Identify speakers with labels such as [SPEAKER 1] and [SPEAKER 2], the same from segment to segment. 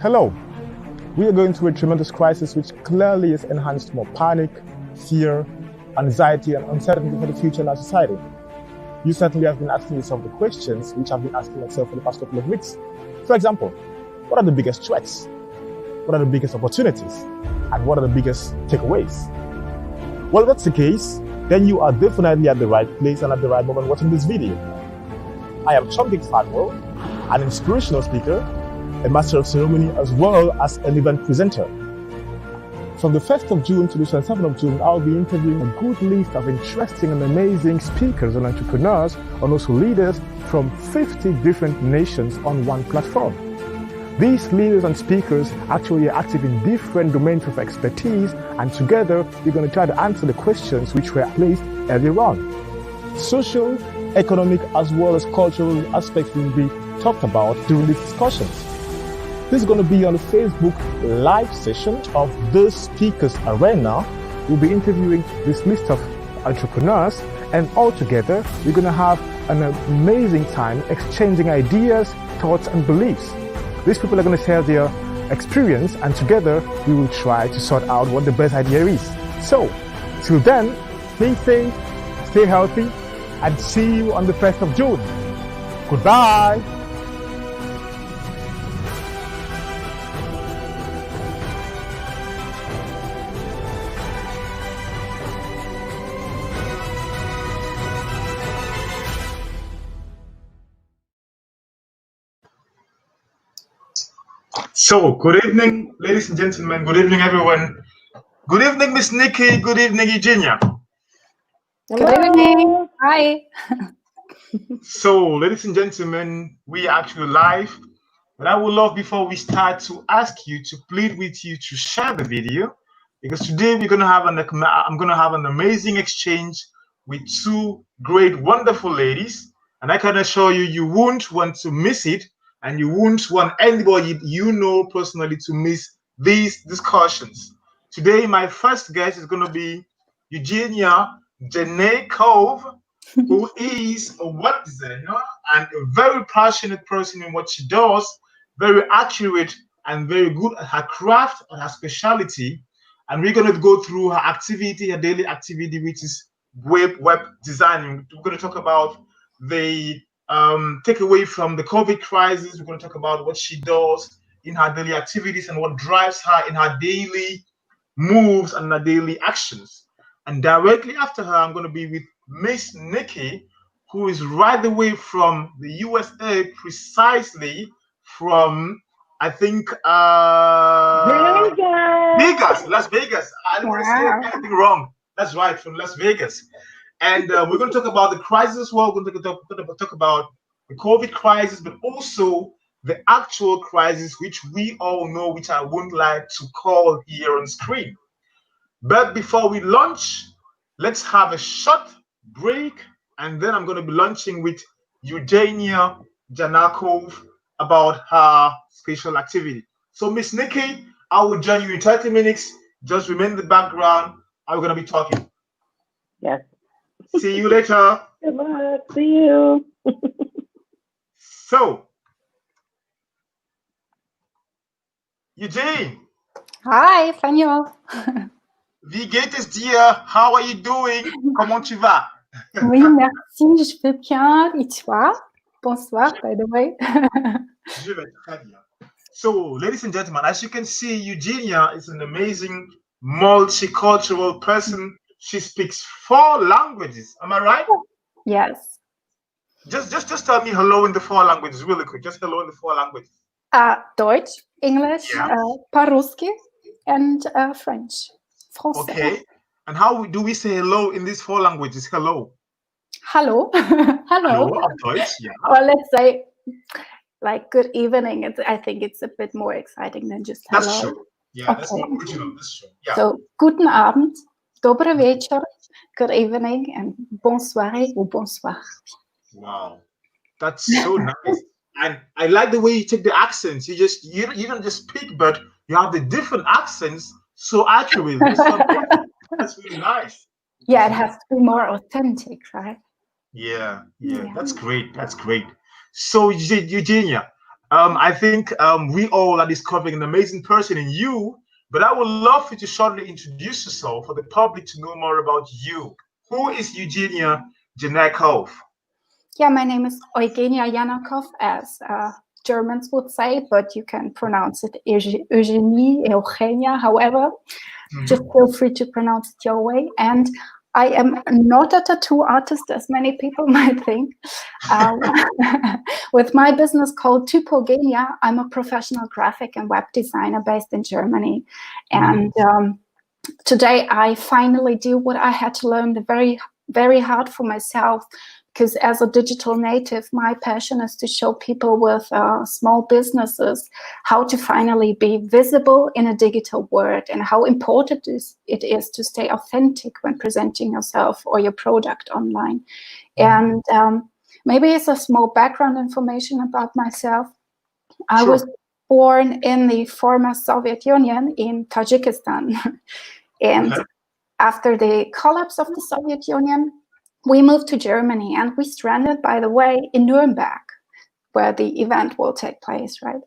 [SPEAKER 1] Hello. We are going through a tremendous crisis which clearly has enhanced more panic, fear, anxiety, and uncertainty for the future in our society. You certainly have been asking yourself the questions which I've been asking myself for the past couple of weeks. For example, what are the biggest threats? What are the biggest opportunities? And what are the biggest takeaways? Well, if that's the case, then you are definitely at the right place and at the right moment watching this video. I am Chomdik Fatwell, an inspirational speaker, a master of ceremony, as well as an event presenter. From the 1st of June to the 27th of June, I'll be interviewing a good list of interesting and amazing speakers and entrepreneurs, and also leaders from 50 different nations on one platform. These leaders and speakers actually are active in different domains of expertise, and together we're going to try to answer the questions which were placed earlier on. Social, economic, as well as cultural aspects will be talked about during these discussions. This is going to be on the Facebook live session of the Speakers Arena. We'll be interviewing this list of entrepreneurs, and all together we're going to have an amazing time exchanging ideas, thoughts, and beliefs. These people are going to share their experience, and together we will try to sort out what the best idea is. So, till then, stay safe, stay healthy, and see you on the 1st of June. Goodbye.
[SPEAKER 2] So, good evening, ladies and gentlemen. Good evening, everyone. Good evening, Miss Nicky. Good evening, Eugenia.
[SPEAKER 3] Hello. Good evening. Hi.
[SPEAKER 2] So, ladies and gentlemen, we are actually live. But I would love, before we start, to ask you to plead with you to share the video, because today I'm going to have an amazing exchange with two great, wonderful ladies, and I can assure you, you won't want to miss it. And you won't want anybody you know personally to miss these discussions. Today, my first guest is going to be Eugenia Janakow, who is a web designer and a very passionate person in what she does, very accurate and very good at her craft and her specialty. And we're going to go through her activity, her daily activity, which is web designing. We're going to talk about the take away from the COVID crisis. We're going to talk about what she does in her daily activities and what drives her in her daily moves and her daily actions. And directly after her, I'm going to be with Miss Nicky, who is right away from the USA, precisely from, I think, Las Vegas. I didn't want to say anything wrong. That's right, from Las Vegas. And we're going to talk about the crisis as well. We're going to talk about the COVID crisis, but also the actual crisis, which we all know, which I wouldn't like to call here on screen. But before we launch, let's have a short break, and then I'm going to be launching with Eugenia Janakow about her special activity. So, Miss Nicky, I will join you in 30 minutes. Just remain in the background. I'm going to be talking.
[SPEAKER 4] Yes.
[SPEAKER 2] See you later.
[SPEAKER 4] Good luck. See you.
[SPEAKER 2] So, Eugene.
[SPEAKER 3] Hi, Fanny.
[SPEAKER 2] Wie geht es dir? How are you doing? Comment tu vas?
[SPEAKER 3] Oui, merci. Je vais bien. Et toi? Bonsoir, by the way.
[SPEAKER 2] Je vais très bien. So, ladies and gentlemen, as you can see, Eugenia is an amazing multicultural person. She speaks 4 languages. Am I right?
[SPEAKER 3] Yes.
[SPEAKER 4] Just
[SPEAKER 2] tell me hello in the 4 languages, really quick. Just hello in the 4 languages.
[SPEAKER 3] Deutsch, English, Paruski, and French. Français.
[SPEAKER 2] Okay. And how do we say hello in these 4 languages? Hello.
[SPEAKER 3] Hello. Hello.
[SPEAKER 2] Hello of Deutsch, yeah.
[SPEAKER 3] Or let's say, like, good evening. I think it's a bit more exciting than just hello.
[SPEAKER 2] That's true. Yeah, okay. That's more original. That's true. Yeah.
[SPEAKER 3] So, guten Abend, dobre večer, good evening, and bonsoir ou bonsoir.
[SPEAKER 2] Wow, that's so nice. And I like the way you take the accents. You don't just speak, but you have the different accents so accurately. That's really nice.
[SPEAKER 3] Yeah, it has to be more authentic, right?
[SPEAKER 2] Yeah. That's great. So, Eugenia, I think we all are discovering an amazing person in you, but I would love you to shortly introduce yourself for the public to know more about you. Who is Eugenia Janakow?
[SPEAKER 3] Yeah, my name is Eugenia Janakow, as Germans would say, but you can pronounce it Eugenia, however. Just feel free to pronounce it your way. And I am not a tattoo artist, as many people might think. With my business called Typogenia, I'm a professional graphic and web designer based in Germany. And today I finally do what I had to learn very, very hard for myself, because as a digital native, my passion is to show people with small businesses how to finally be visible in a digital world, and how important it is to stay authentic when presenting yourself or your product online. And maybe it's a small background information about myself. I was born in the former Soviet Union in Tajikistan. And after the collapse of the Soviet Union, we moved to Germany, and we stranded, by the way, in Nürnberg, where the event will take place, right?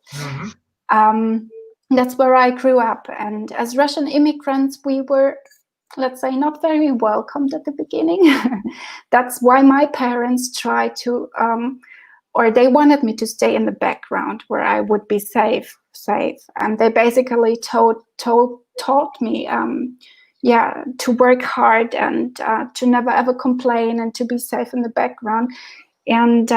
[SPEAKER 3] That's where I grew up. And as Russian immigrants, we were, let's say, not very welcomed at the beginning. That's why my parents tried to, or they wanted me to stay in the background where I would be safe. And they basically taught me to work hard and to never ever complain and to be safe in the background. And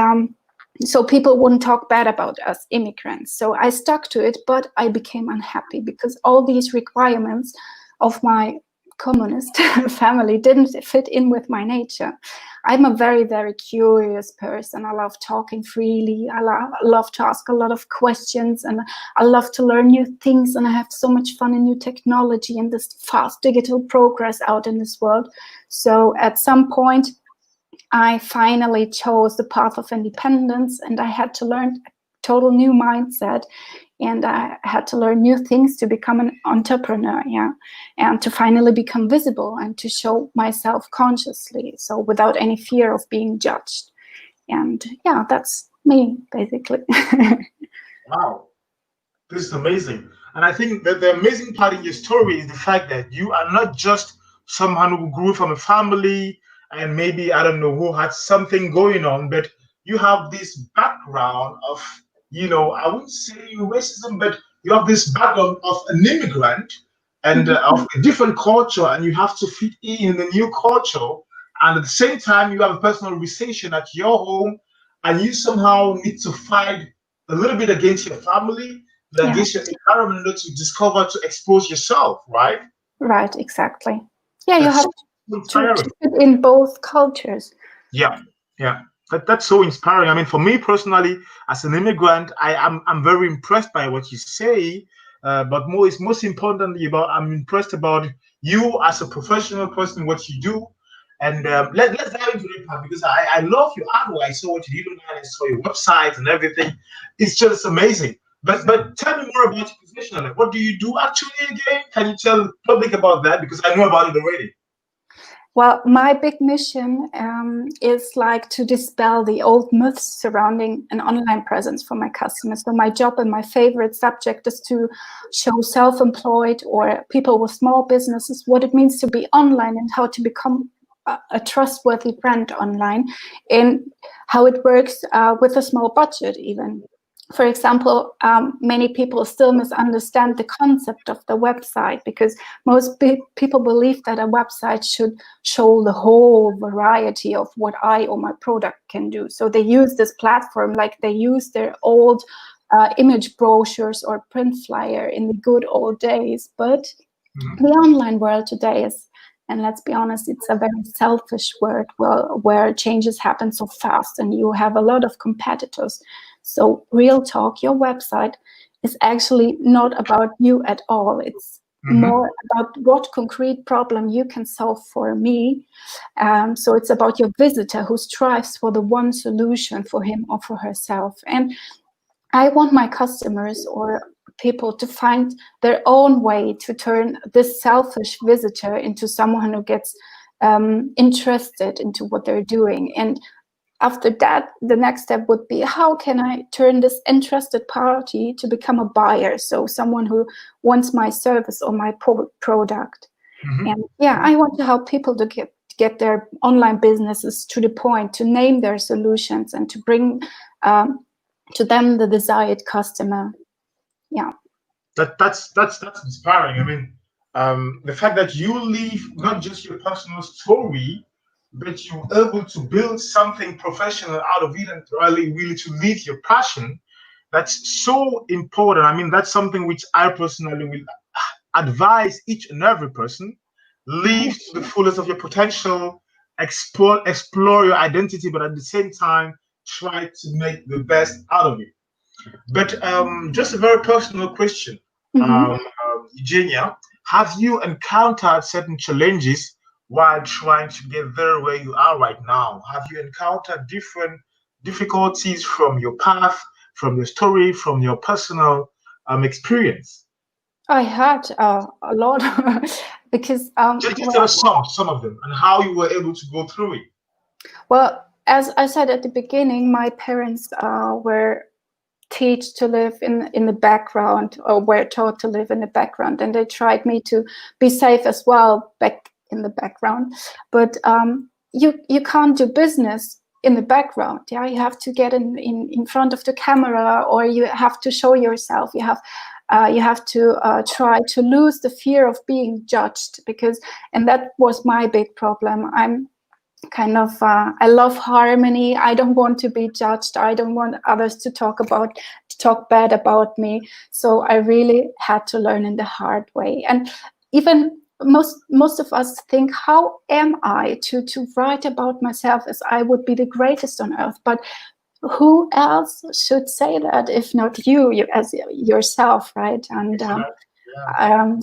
[SPEAKER 3] so people wouldn't talk bad about us immigrants. So I stuck to it, but I became unhappy because all these requirements of my communist family didn't fit in with my nature. I'm a very, very curious person. I love talking freely. I love to ask a lot of questions, and I love to learn new things, and I have so much fun in new technology and this fast digital progress out in this world. So at some point, I finally chose the path of independence, and I had to learn a total new mindset, and I had to learn new things to become an entrepreneur, and to finally become visible and to show myself consciously, so without any fear of being judged. And that's me, basically.
[SPEAKER 2] Wow, this is amazing. And I think that the amazing part in your story is the fact that you are not just someone who grew from a family and maybe, I don't know, who had something going on, but you have this background of, I wouldn't say racism, but you have this background of an immigrant and of a different culture, and you have to fit in the new culture. And at the same time, you have a personal recession at your home, and you somehow need to fight a little bit against your family, but against your environment to discover, to expose yourself, right?
[SPEAKER 3] Right, exactly. Yeah, you have to fit in both cultures.
[SPEAKER 2] Yeah. That's so inspiring. I mean, for me personally, as an immigrant, I'm very impressed by what you say. But most importantly, I'm impressed about you as a professional person, what you do. And let's dive into the part, because I love your artwork. I saw what you did online. I saw your website and everything. It's just amazing. But tell me more about your professional. What do you do actually again? Can you tell the public about that? Because I know about it already.
[SPEAKER 3] Well, my big mission is like to dispel the old myths surrounding an online presence for my customers. So my job and my favorite subject is to show self-employed or people with small businesses what it means to be online and how to become a trustworthy brand online, and how it works with a small budget even. For example, many people still misunderstand the concept of the website, because most people believe that a website should show the whole variety of what I or my product can do. So they use this platform like they use their old image brochures or print flyer in the good old days. But the online world today is, and let's be honest, it's a very selfish world where changes happen so fast and you have a lot of competitors. So real talk, your website is actually not about you at all. It's more about what concrete problem you can solve for me. So it's about your visitor who strives for the one solution for him or for herself. And I want my customers or people to find their own way to turn this selfish visitor into someone who gets interested into what they're doing. And after that, the next step would be, how can I turn this interested party to become a buyer? So someone who wants my service or my product.
[SPEAKER 2] Mm-hmm.
[SPEAKER 3] And yeah, I want to help people to get their online businesses to the point, to name their solutions and to bring to them the desired customer. Yeah.
[SPEAKER 2] That's inspiring. I mean, the fact that you leave not just your personal story, but you're able to build something professional out of it and really to lead your passion, that's so important. I mean, that's something which I personally will advise each and every person. Live to the fullest of your potential, explore your identity, but at the same time, try to make the best out of it. But just a very personal question, Eugenia, have you encountered certain challenges while trying to get there where you are right now? Have you encountered different difficulties from your path, from your story, from your personal experience?
[SPEAKER 3] I had a lot because
[SPEAKER 2] Just tell us some of them and how you were able to go through it.
[SPEAKER 3] Well, as I said at the beginning, my parents were taught to live in the background, or were taught to live in the background, and they tried me to be safe as well back in the background. But you can't do business in the background. Yeah, you have to get in front of the camera, or you have to show yourself. You have to try to lose the fear of being judged, and that was my big problem. I'm kind of I love harmony. I don't want to be judged. I don't want others to talk bad about me. So I really had to learn in the hard way. And even most of us think, how am I to write about myself as I would be the greatest on earth? But who else should say that if not you as yourself, right? And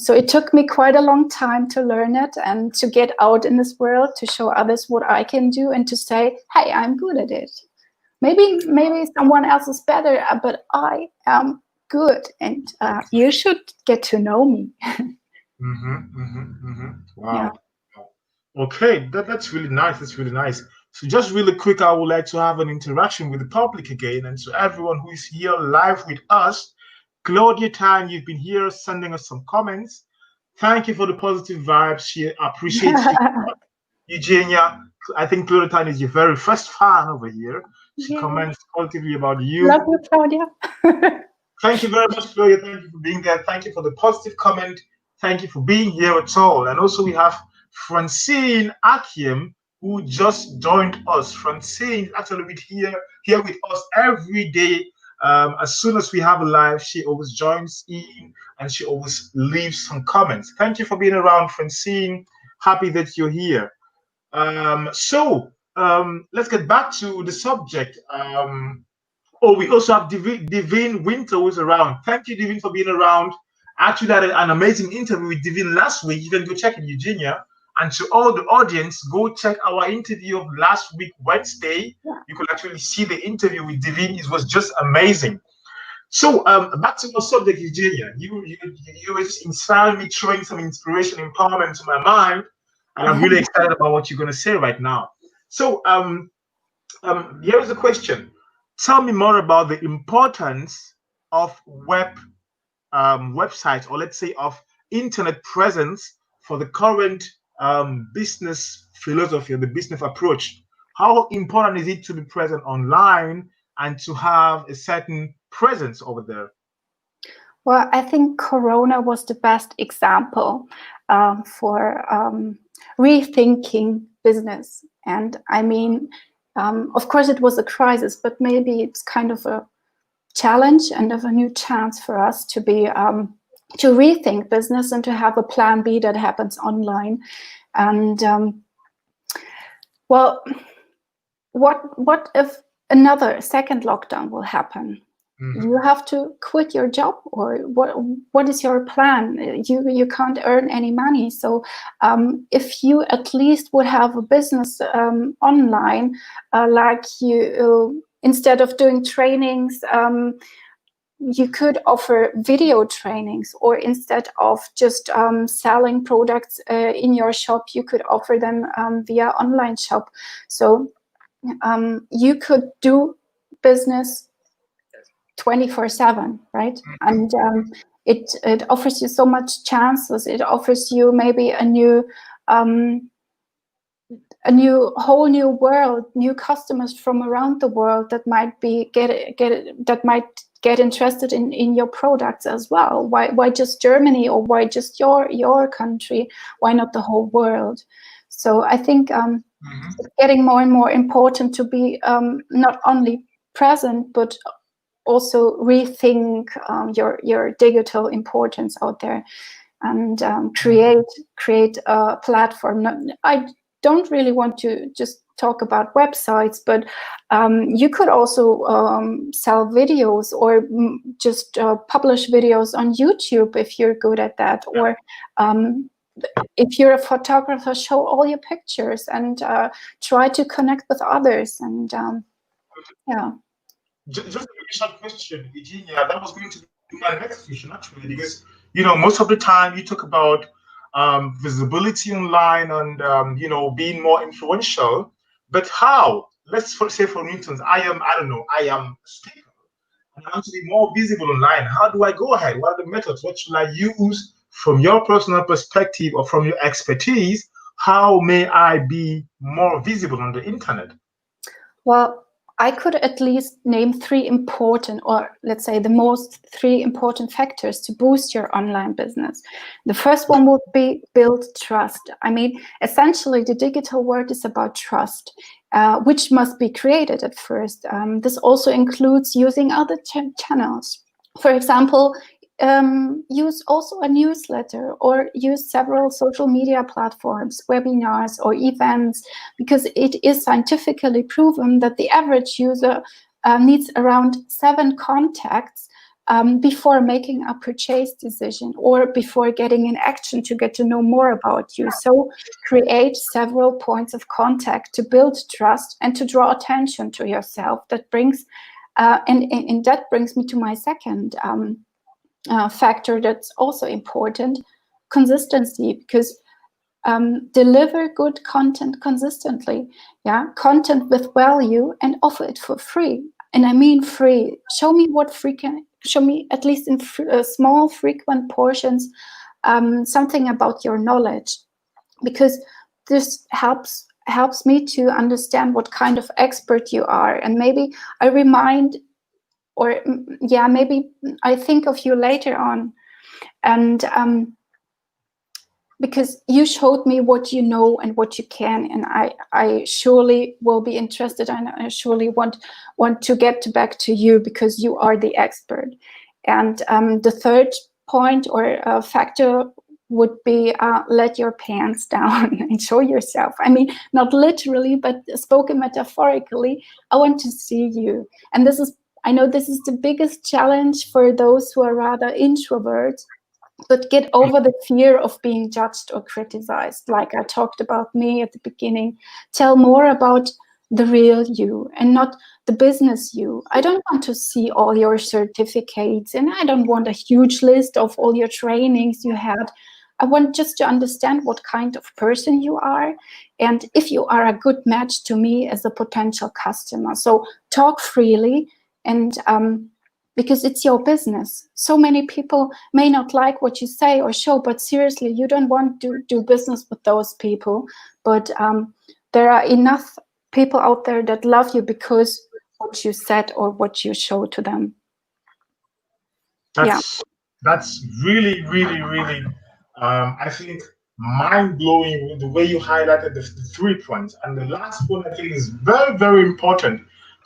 [SPEAKER 3] so it took me quite a long time to learn it and to get out in this world, to show others what I can do and to say, hey, I'm good at it. Maybe someone else is better, but I am good, and you should get to know me.
[SPEAKER 2] Wow. Yeah. Okay, that's really nice. That's really nice. So just really quick, I would like to have an interaction with the public again, and to everyone who is here live with us. Claudia Tan, you've been here sending us some comments. Thank you for the positive vibes. She appreciates you. Eugenia, I think Claudia Tan is your very first fan over here. She comments positively about you.
[SPEAKER 3] Love you, Claudia.
[SPEAKER 2] Thank you very much, Claudia. Thank you for being there. Thank you for the positive comment. Thank you for being here at all. And also we have Francine Akiem, who just joined us. Francine is actually here with us every day. As soon as we have a live, she always joins in and she always leaves some comments. Thank you for being around, Francine. Happy that you're here. So let's get back to the subject. We also have Divine Winter who's around. Thank you, Divine, for being around. Actually, I had an amazing interview with Divine last week. You can go check it, Eugenia. And to all the audience, go check our interview of last week, Wednesday. You could actually see the interview with Divine. It was just amazing. So back to our subject, Eugenia. You were just inspiring me, throwing some inspiration, empowerment to my mind. And I'm really excited about what you're going to say right now. So here is the question. Tell me more about the importance of websites, or let's say of internet presence for the current business philosophy or the business approach. How important is it to be present online and to have a certain presence over there?
[SPEAKER 3] Well, I think Corona was the best example for rethinking business. And I mean, of course, it was a crisis, but maybe it's kind of a challenge and of a new chance for us to be to rethink business and to have a plan B that happens online. And well, what if another second lockdown will happen? You have to quit your job, or what is your plan? You can't earn any money. So if you at least would have a business online, like you instead of doing trainings, you could offer video trainings, or instead of just selling products in your shop, you could offer them via online shop. So you could do business 24/7, right? And it offers you so much chances. It offers you maybe a whole new world, new customers from around the world that might get interested in your products as well. Why just Germany, or why just your country? Why not the whole world? So I think it's getting more and more important to be not only present, but also rethink your digital importance out there, and create a platform. I don't really want to just talk about websites, but you could also sell videos, or just publish videos on YouTube if you're good at that, or if you're a photographer, show all your pictures and try to connect with others. And yeah.
[SPEAKER 2] Just a very short question, Eugenia. That was going to be my next question, actually, because most of the time you talk about visibility online and being more influential. But how? Let's say, for instance, I am a speaker, and I want to be more visible online. How do I go ahead? What are the methods? What should I use from your personal perspective or from your expertise? How may I be more visible on the internet?
[SPEAKER 3] Well, I could at least name 3 important, or let's say the 3 important factors to boost your online business. The first one would be build trust. I mean, essentially, the digital world is about trust, which must be created at first. This also includes using other channels. For example, use also a newsletter, or use several social media platforms, webinars, or events, because it is scientifically proven that the average user needs around 7 contacts before making a purchase decision, or before getting in action to get to know more about you. So create several points of contact to build trust and to draw attention to yourself. That brings and that brings me to my second factor that's also important: consistency, because deliver good content consistently, content with value, and offer it for free. And I mean free. Show me at least in small, frequent portions, something about your knowledge, because this helps me to understand what kind of expert you are. And maybe I remind, or maybe I think of you later on, and because you showed me what you know and what you can, and I surely will be interested, and I surely want to get back to you, because you are the expert. And the third point, or factor, would be let your pants down and show yourself. I mean, not literally, but spoken metaphorically. I want to see you. And I know this is the biggest challenge for those who are rather introverts, but get over the fear of being judged or criticized. Like I talked about me at the beginning. Tell more about the real you and not the business you. I don't want to see all your certificates, and I don't want a huge list of all your trainings you had. I want just to understand what kind of person you are, and if you are a good match to me as a potential customer. So talk freely, and because it's your business. So many people may not like what you say or show, but seriously, you don't want to do business with those people. But there are enough people out there that love you because what you said or what you show to them.
[SPEAKER 2] That's really, really, really, I think, mind-blowing with the way you highlighted the 3 points. And the last one, I think, is very, very important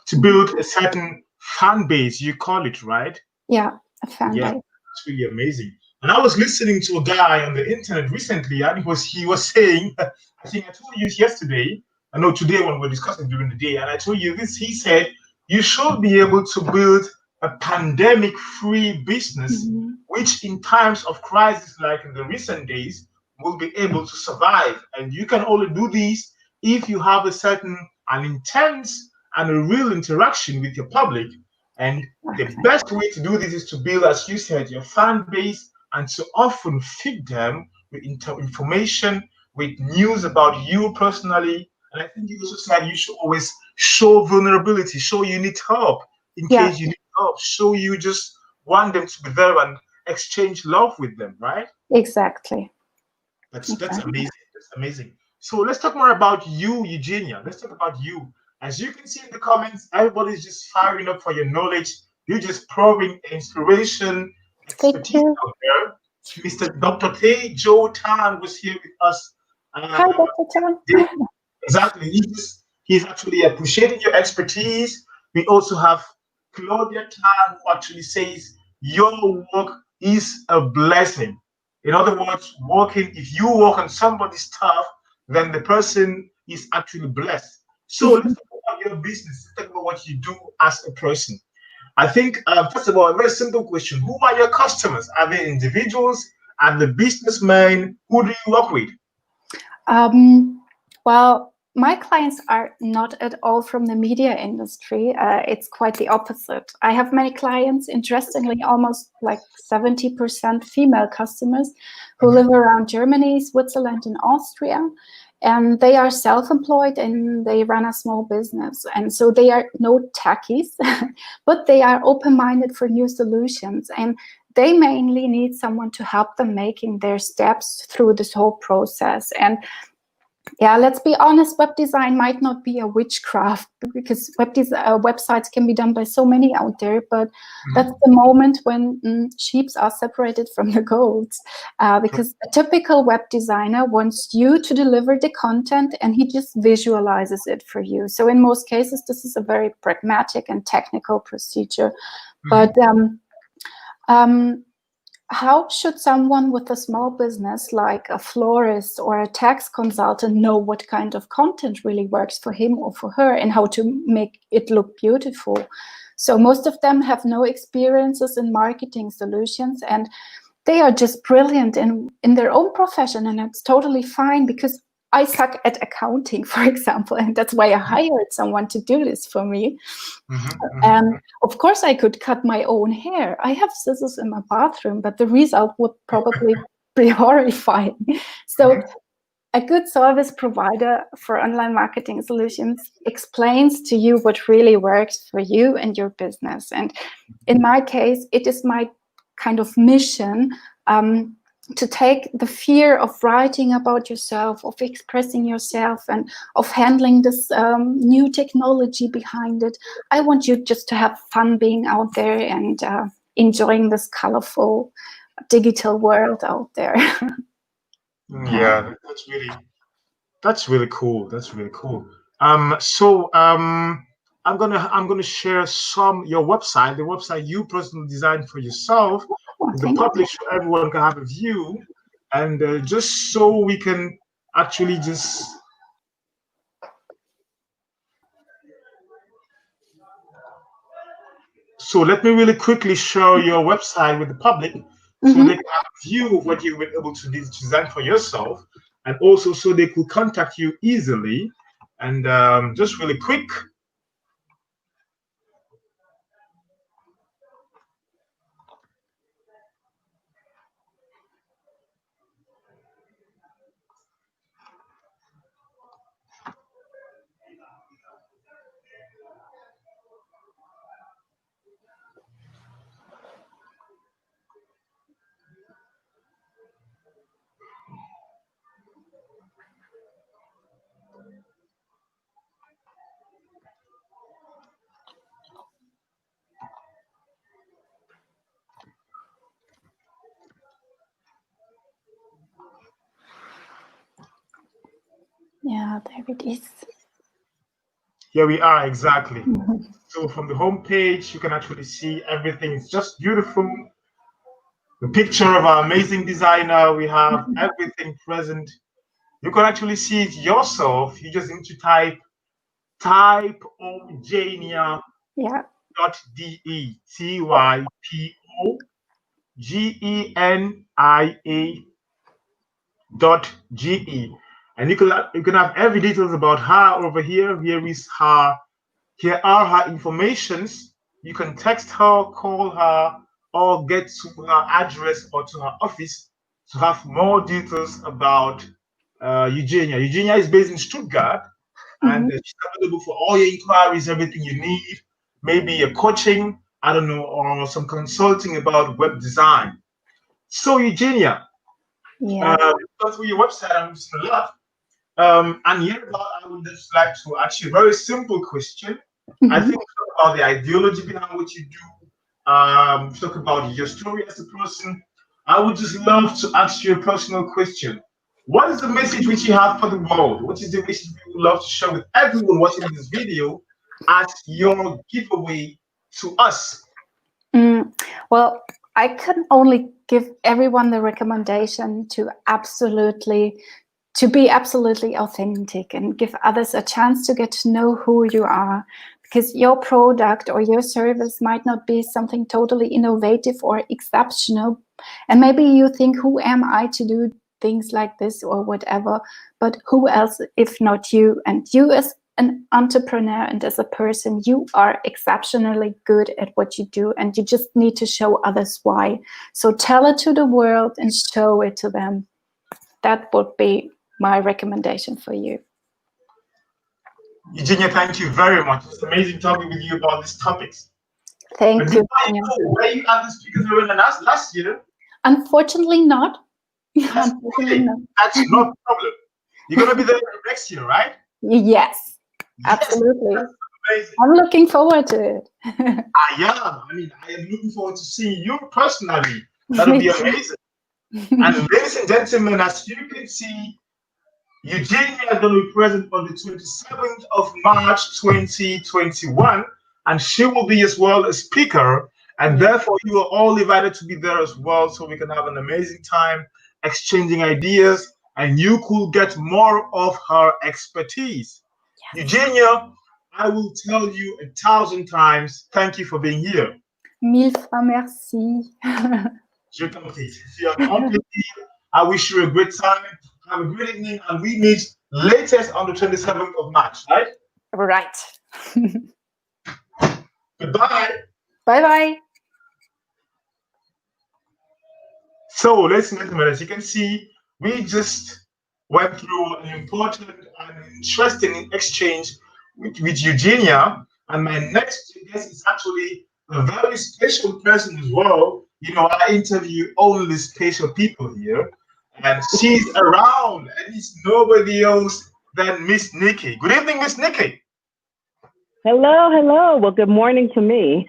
[SPEAKER 2] to build a certain fan base, you call it, right?
[SPEAKER 3] Yeah, a fan base.
[SPEAKER 2] It's really amazing. And I was listening to a guy on the internet recently, and he was saying, I think I told you yesterday, I know today when we're discussing during the day, and I told you this, he said, you should be able to build a pandemic-free business, which in times of crisis, like in the recent days, will be able to survive. And you can only do this if you have an intense and a real interaction with your public. And the best way to do this is to build, as you said, your fan base, and to often feed them with information, with news about you personally, And I think you also said you should always show vulnerability, show you need help in case you need help, show you just want them to be there and exchange love with them, right?
[SPEAKER 3] Exactly.
[SPEAKER 2] That's amazing. That's amazing. So let's talk more about you, Eugenia. Let's talk about you. As you can see in the comments, everybody's just firing up for your knowledge. You're just pouring inspiration,
[SPEAKER 3] Thank
[SPEAKER 2] expertise
[SPEAKER 3] you.
[SPEAKER 2] out there. Mr. Dr. Tay Joe Tan was here with us.
[SPEAKER 3] Hi, Dr. Tan.
[SPEAKER 2] Exactly. He's actually appreciating your expertise. We also have Claudia Tan, who actually says your work is a blessing. In other words, if you work on somebody's stuff, then the person is actually blessed. So let's talk about your business. Let's talk about what you do as a person. I think, first of all, a very simple question. Who are your customers? Are they individuals? Are they businessmen? Who do you work with?
[SPEAKER 3] Well, my clients are not at all from the media industry. It's quite the opposite. I have many clients, interestingly, almost like 70% female customers who live around Germany, Switzerland, and Austria. And they are self-employed and they run a small business. And so they are no techies, but they are open-minded for new solutions. And they mainly need someone to help them making their steps through this whole process. And yeah, let's be honest, web design might not be a witchcraft because websites can be done by so many out there, but that's the moment when sheep are separated from the goats, because a typical web designer wants you to deliver the content and he just visualizes it for you. So in most cases, this is a very pragmatic and technical procedure. But how should someone with a small business like a florist or a tax consultant know what kind of content really works for him or for her and how to make it look beautiful? So most of them have no experiences in marketing solutions and they are just brilliant in their own profession, and it's totally fine because I suck at accounting, for example, and that's why I hired someone to do this for me. And of course, I could cut my own hair. I have scissors in my bathroom, but the result would probably be horrifying. So a good service provider for online marketing solutions explains to you what really works for you and your business. And in my case, it is my kind of mission to take the fear of writing about yourself, of expressing yourself, and of handling this new technology behind it. I want you just to have fun being out there and enjoying this colorful digital world out there.
[SPEAKER 2] Yeah, that's really cool. That's really cool. I'm gonna share your website, the website you personally designed for yourself, with the public, so everyone can have a view, and just so we can actually just. So let me really quickly share your website with the public, so they can have a view of what you've been able to design for yourself, and also so they could contact you easily. And just really quick.
[SPEAKER 3] Yeah, there it is.
[SPEAKER 2] Here we are, exactly. So from the home page, you can actually see everything. It's just beautiful. The picture of our amazing designer. We have everything present. You can actually see it yourself. You just need to type Eugenia.
[SPEAKER 3] Yeah.
[SPEAKER 2] typogenia.ge, and you can have every details about her over here. Here are her informations. You can text her, call her, or get to her address or to her office to have more details about Eugenia. Eugenia is based in Stuttgart. and she's available for all your inquiries, everything you need, maybe a coaching, I don't know, or some consulting about web design. So Eugenia,
[SPEAKER 3] Yeah.
[SPEAKER 2] go through your website, I'm listening a lot. And here I would just like to ask you a very simple question. I think we talk about the ideology behind what you do. Talk about your story as a person. I would just love to ask you a personal question. What is the message which you have for the world? What is the message you would love to share with everyone watching this video as your giveaway to us?
[SPEAKER 3] Well, I can only give everyone the recommendation to be absolutely authentic and give others a chance to get to know who you are, because your product or your service might not be something totally innovative or exceptional. And maybe you think, who am I to do things like this or whatever? But who else if not you? And you as an entrepreneur and as a person, you are exceptionally good at what you do, and you just need to show others why. So tell it to the world and show it to them. That would be my recommendation for you.
[SPEAKER 2] Eugenia, thank you very much. It's amazing talking with you about these topics.
[SPEAKER 3] Thank you.
[SPEAKER 2] Where you at the Speakers Arena last year?
[SPEAKER 3] Unfortunately not.
[SPEAKER 2] That's okay. That's no problem. You're going to be there next year, right?
[SPEAKER 3] Yes, absolutely.
[SPEAKER 2] Yes,
[SPEAKER 3] I'm looking forward to it.
[SPEAKER 2] I am looking forward to seeing you personally. That'll be amazing. And ladies and gentlemen, as you can see, Eugenia is going to be present on the 27th of March 2021, and she will be as well a speaker. And therefore, you are all invited to be there as well, so we can have an amazing time exchanging ideas, and you could get more of her expertise. Yes. Eugenia, I will tell you 1,000 times, thank you for being here.
[SPEAKER 3] Mille fois merci.
[SPEAKER 2] Je t'en prie. I wish you a great time. Have a great evening, and we meet latest on the 27th of March, right?
[SPEAKER 3] Right.
[SPEAKER 2] Goodbye.
[SPEAKER 3] Bye-bye.
[SPEAKER 2] So, ladies and gentlemen, as you can see, we just went through an important and interesting exchange with Eugenia, and my next guest is actually a very special person as well. You know, I interview only special people here, and she's around, and it's nobody else than Miss Nicky. Good evening, Miss Nicky.
[SPEAKER 4] Hello, hello. Well, good morning to me.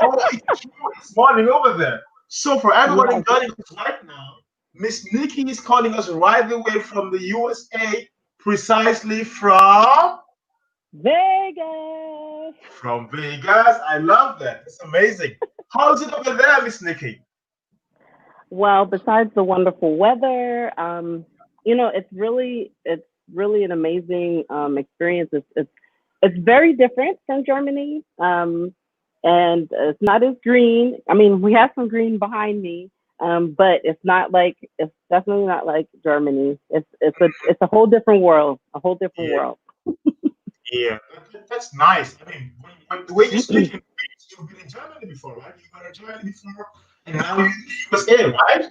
[SPEAKER 2] Oh, it's morning over there. So for everybody joining us right now, Miss Nicky is calling us right away from the USA, precisely from
[SPEAKER 4] Vegas.
[SPEAKER 2] From Vegas. I love that. It's amazing. How's it over there, Miss Nicky?
[SPEAKER 4] Well, besides the wonderful weather, you know, it's really an amazing experience. It's very different from Germany. And it's not as green. I mean, we have some green behind me, but it's definitely not like Germany. It's a whole different world, world.
[SPEAKER 2] Yeah, that's nice. I mean, the way you speak, you've been in Germany before, right? You've been in Germany before, and now you're USA, right?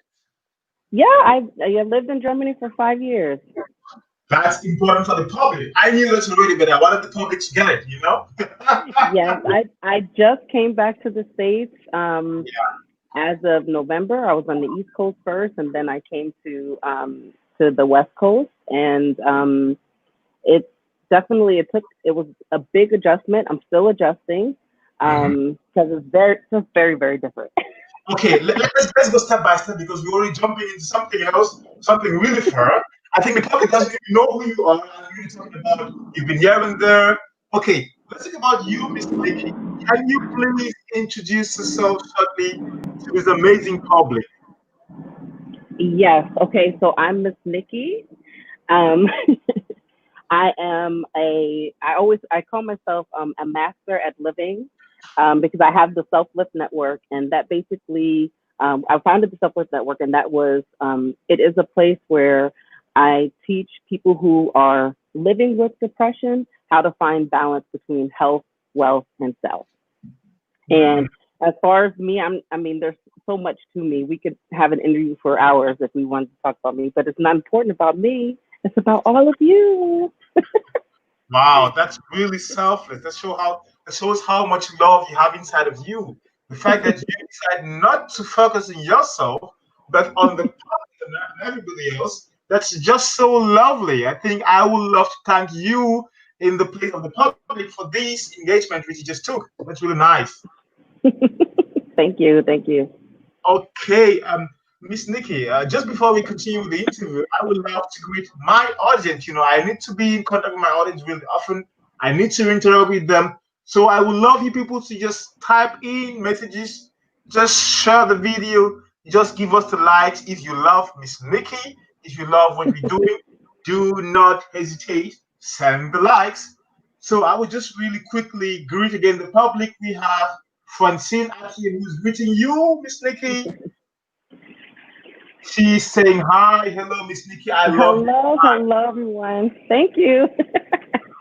[SPEAKER 4] Yeah, I lived in Germany for 5 years.
[SPEAKER 2] That's important for the public. I knew this already, but I wanted the public to get it, you know?
[SPEAKER 4] Yes, I just came back to the States as of November. I was on the East Coast first, and then I came to the West Coast, and it was a big adjustment. I'm still adjusting because it's very, very different.
[SPEAKER 2] Okay, let's go step by step, because we're already jumping into something else, something really far. I think the public doesn't even know who you are, and you're talking about you've been here and there. Okay, let's talk about you, Miss Nicky. Can you please introduce yourself shortly to this amazing public?
[SPEAKER 4] Yes. Okay. So I'm Miss Nicky. I call myself a master at living because I have the Self-Lift Network, and that basically I founded the Self-Lift Network, and that was it is a place where I teach people who are living with depression how to find balance between health, wealth, and self. And as far as me, I mean, there's so much to me. We could have an interview for hours if we wanted to talk about me, but it's not important about me. It's about all of you.
[SPEAKER 2] Wow, that's really selfless. That shows how much love you have inside of you. The fact that you decide not to focus on yourself, but on the public and everybody else. That's just so lovely. I think I would love to thank you in the place of the public for this engagement which you just took. That's really nice.
[SPEAKER 4] Thank you. Thank you.
[SPEAKER 2] Okay, Miss Nikki, just before we continue with the interview, I would love to greet my audience. You know, I need to be in contact with my audience really often. I need to interact with them. So I would love you people to just type in messages, just share the video, just give us the likes if you love Miss Nikki, if you love what we're doing. Do not hesitate, send the likes. So I would just really quickly greet again the public. We have Francine Akiem, who's greeting you, Miss Nikki. She's saying hi, hello, Miss Nikki. I love you.
[SPEAKER 4] Hello, everyone. Thank you.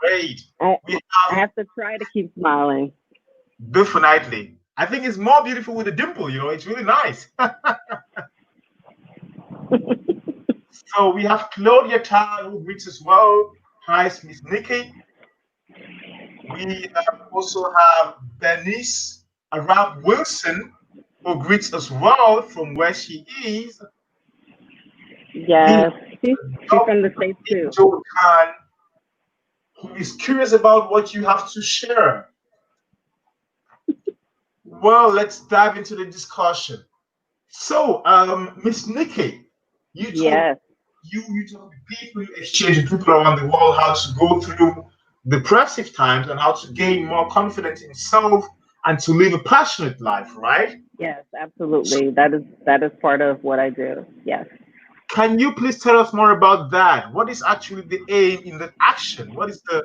[SPEAKER 2] Great. We
[SPEAKER 4] I have to try to keep smiling.
[SPEAKER 2] Definitely. I think it's more beautiful with a dimple. You know, it's really nice. So we have Claudia Tan who greets as well. Hi, Miss Nikki. We also have Bernice Arab Wilson who greets us well from where she is.
[SPEAKER 4] Yes, she's from the States too.
[SPEAKER 2] Joe Khan, who is curious about what you have to share. Well, let's dive into the discussion. So, Miss Nikki, you
[SPEAKER 4] Yes.
[SPEAKER 2] you talk with people, you exchange with people around the world how to go through depressive times and how to gain more confidence in self and to live a passionate life, right?
[SPEAKER 4] Yes, absolutely. That is part of what I do. Yes.
[SPEAKER 2] Can you please tell us more about that? What is actually the aim in the action? What is the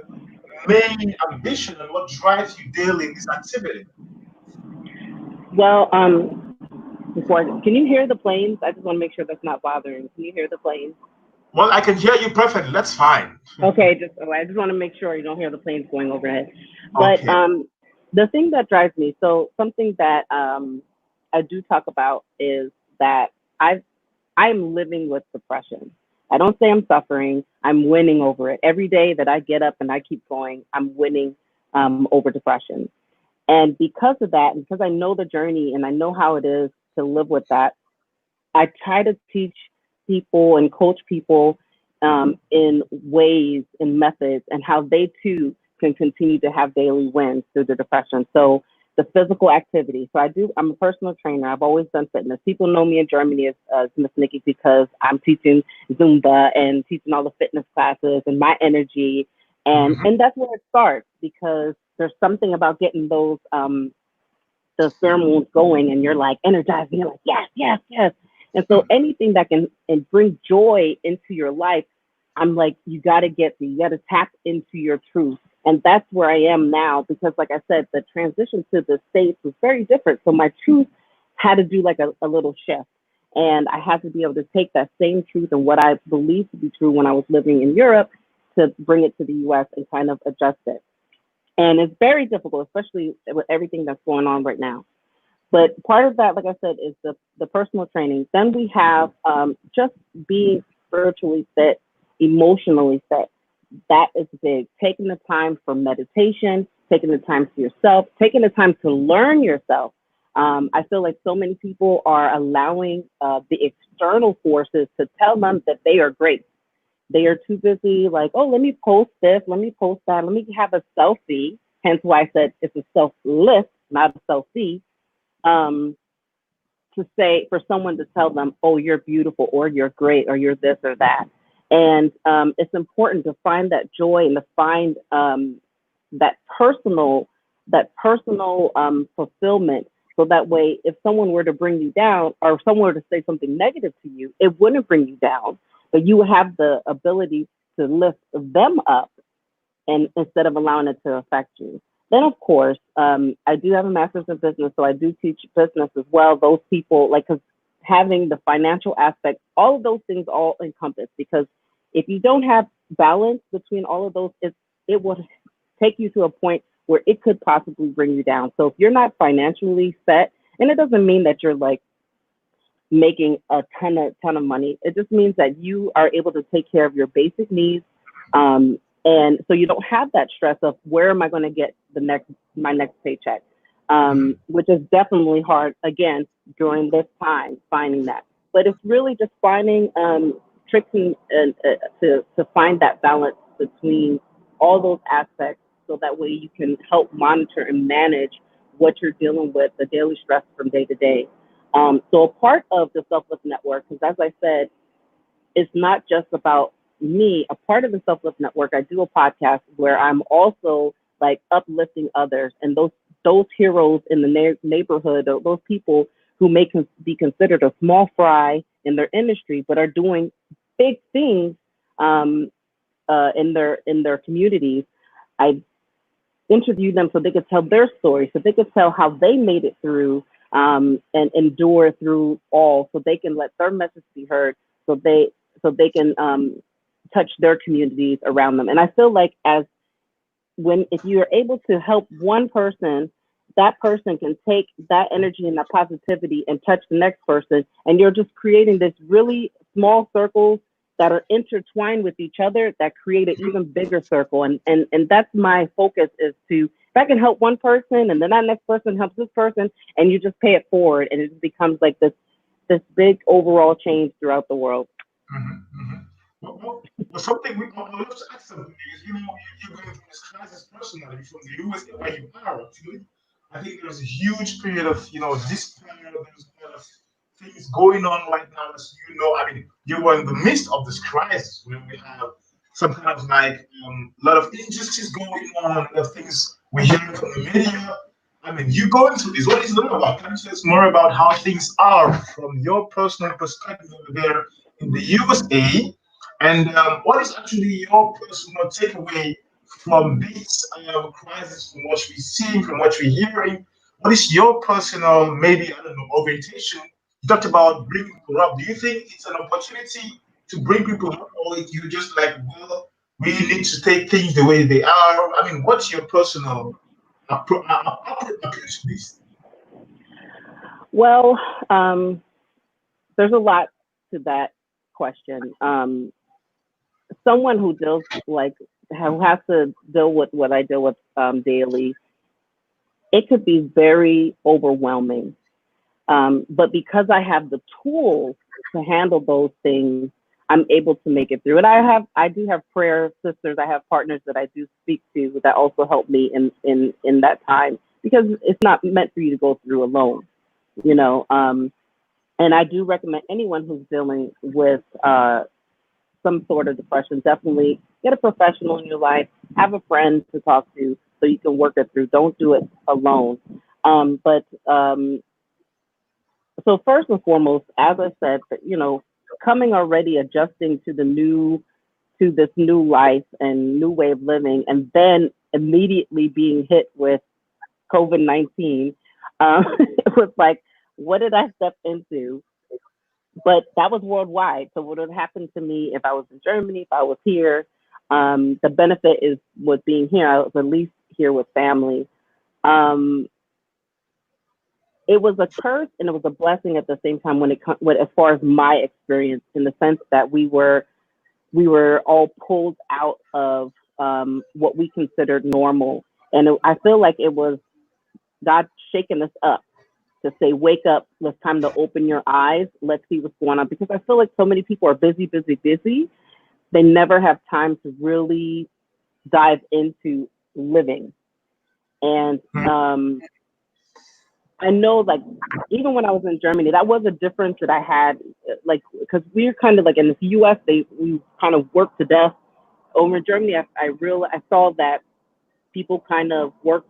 [SPEAKER 2] main ambition and what drives you daily in this activity?
[SPEAKER 4] Well, can you hear the planes? I just want to make sure that's not bothering. Can you hear the planes?
[SPEAKER 2] Well, I can hear you perfectly. That's fine.
[SPEAKER 4] Okay, I just want to make sure you don't hear the planes going overhead. But okay. The thing that drives me, so something that I do talk about is that I'm living with depression. I don't say I'm suffering. I'm winning over it. Every day that I get up and I keep going, I'm winning over depression. And because of that, and because I know the journey and I know how it is to live with that, I try to teach people and coach people in ways and methods and how they too can continue to have daily wins through the depression. So the physical activity. So I'm a personal trainer. I've always done fitness. People know me in Germany as Miss Nikki because I'm teaching Zumba and teaching all the fitness classes and my energy. And that's where it starts, because there's something about getting those pheromones going and you're like energized and you're like, yes, yes, yes. And so anything that can bring joy into your life, I'm like, you got to tap into your truth. And that's where I am now, because like I said, the transition to the States was very different. So my truth had to do like a little shift. And I had to be able to take that same truth and what I believed to be true when I was living in Europe to bring it to the US and kind of adjust it. And it's very difficult, especially with everything that's going on right now. But part of that, like I said, is the personal training. Then we have just being spiritually fit, emotionally fit. That is big. Taking the time for meditation, taking the time for yourself, taking the time to learn yourself. I feel like so many people are allowing the external forces to tell them that they are great. They are too busy, like, oh, let me post this, let me post that, let me have a selfie. Hence why I said it's a self-list, not a selfie. To say, for someone to tell them, oh, you're beautiful, or you're great, or you're this or that. And it's important to find that joy and to find that personal fulfillment. So that way, if someone were to bring you down or someone were to say something negative to you, it wouldn't bring you down, but you have the ability to lift them up and instead of allowing it to affect you. Then, of course, I do have a master's in business, so I do teach business as well. Those people, like, because having the financial aspect, all of those things all encompass, because if you don't have balance between all of those, it will take you to a point where it could possibly bring you down. So if you're not financially set, and it doesn't mean that you're like making a ton of money, it just means that you are able to take care of your basic needs, And so you don't have that stress of where am I going to get my next paycheck, which is definitely hard, again, during this time, finding that. But it's really just finding tricks and to find that balance between all those aspects, so that way you can help monitor and manage what you're dealing with, the daily stress from day to day. So a part of the Self-Lift Network, because as I said, it's not just about me. A part of the Self-Lift Network, I do a podcast where I'm also like uplifting others, and those heroes in the neighborhood, or those people who may be considered a small fry in their industry, but are doing big things in their communities. I interview them so they could tell their story, so they could tell how they made it through and endure through all, so they can let their message be heard, so they can touch their communities around them. And I feel like if you are able to help one person, that person can take that energy and that positivity and touch the next person, and you're just creating this really small circles that are intertwined with each other that create an even bigger circle. And that's my focus, is to, if I can help one person and then that next person helps this person, and you just pay it forward, and it just becomes like this big overall change throughout the world.
[SPEAKER 2] Well, something I would love to ask something is, you're going through this crisis personally from the USA where you are actually. I think there's a huge period of, despair, there's a lot of things going on right now, as you know. I mean, you were in the midst of this crisis where we have some kind of like a lot of injustice going on, a lot of things we hear from the media. I mean, you going through this. What is it all about? Can you tell us more about how things are from your personal perspective over there in the USA? And what is actually your personal takeaway from this crisis, from what we're seeing, from what we're hearing? What is your personal, maybe, I don't know, orientation? You talked about bringing people up. Do you think it's an opportunity to bring people up, or you just like, well, we need to take things the way they are? I mean, what's your personal approach to this?
[SPEAKER 4] Well, there's a lot to that question. Someone who deals who has to deal with what I deal with daily, it could be very overwhelming. But because I have the tools to handle those things, I'm able to make it through. And I do have prayer sisters. I have partners that I do speak to that also help me in that time, because it's not meant for you to go through alone, and I do recommend anyone who's dealing with some sort of depression, definitely get a professional in your life, have a friend to talk to so you can work it through. Don't do it alone. So first and foremost, as I said, coming already adjusting to this new life and new way of living, and then immediately being hit with COVID-19, it was like, what did I step into? But that was worldwide. So what would happen to me if I was in Germany, if I was here? The benefit was being here. I was at least here with family. It was a curse and it was a blessing at the same time as far as my experience, in the sense that we were all pulled out of what we considered normal. And I feel like it was God shaking us up to say, wake up, it's time to open your eyes. Let's see what's going on. Because I feel like so many people are busy. They never have time to really dive into living. And I know, like, even when I was in Germany, that was a difference that I had, like, because we're kind of like in the US, we kind of work to death. Over in Germany, I saw that people kind of worked,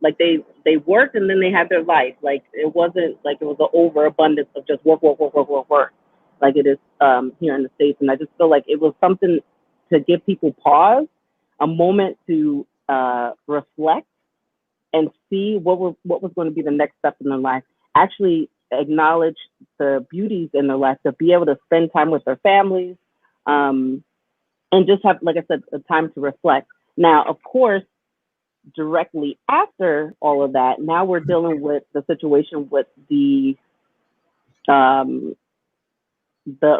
[SPEAKER 4] like they worked and then they had their life. Like, it wasn't like it was an overabundance of just work, like it is here in the States. And I just feel like it was something to give people pause, a moment to reflect and see what was going to be the next step in their life. Actually acknowledge the beauties in their life, to be able to spend time with their families, and just have, like I said, a time to reflect. Now, of course, directly after all of that, now we're dealing with the situation with the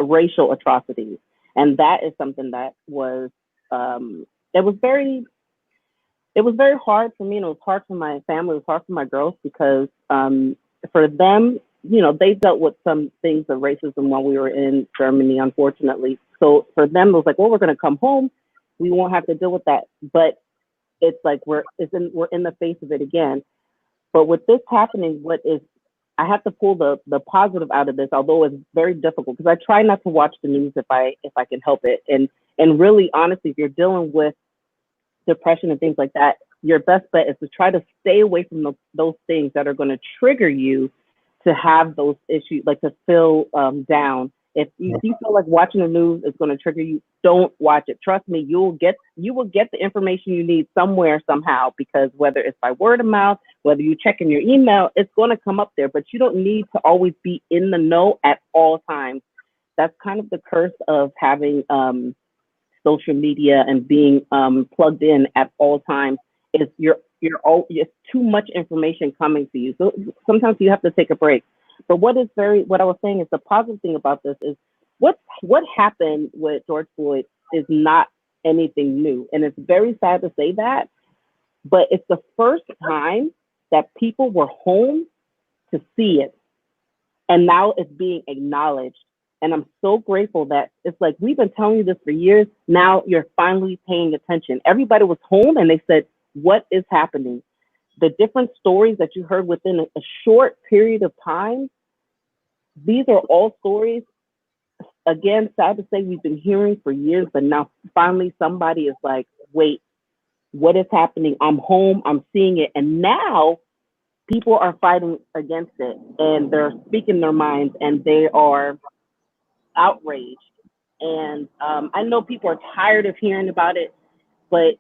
[SPEAKER 4] racial atrocities. And that is something that was it was very hard for me, and it was hard for my family. It was hard for my girls because for them, you know, they dealt with some things of racism while we were in Germany, unfortunately. So for them, it was like, well, we're going to come home. We won't have to deal with that. But it's like we're in the face of it again. But with this happening, I have to pull the positive out of this, although it's very difficult because I try not to watch the news if I can help it. And really, honestly, if you're dealing with depression and things like that, your best bet is to try to stay away from those things that are going to trigger you to have those issues, like to feel down. If you feel like watching the news is going to trigger you, don't watch it. Trust me, you will get the information you need somewhere, somehow, because whether it's by word of mouth, whether you check in your email, it's going to come up there, but you don't need to always be in the know at all times. That's kind of the curse of having social media and being plugged in at all times. Is it's too much information coming to you. So sometimes you have to take a break. But what I was saying is the positive thing about this is what happened with George Floyd is not anything new. And it's very sad to say that, but it's the first time that people were home to see it. And now it's being acknowledged. And I'm so grateful that it's like, we've been telling you this for years. Now you're finally paying attention. Everybody was home and they said, what is happening? The different stories that you heard within a short period of time, these are all stories, again, sad to say, we've been hearing for years, but now finally somebody is like, wait, what is happening? I'm home, I'm seeing it. And now people are fighting against it and they're speaking their minds and they are outraged. And I know people are tired of hearing about it, but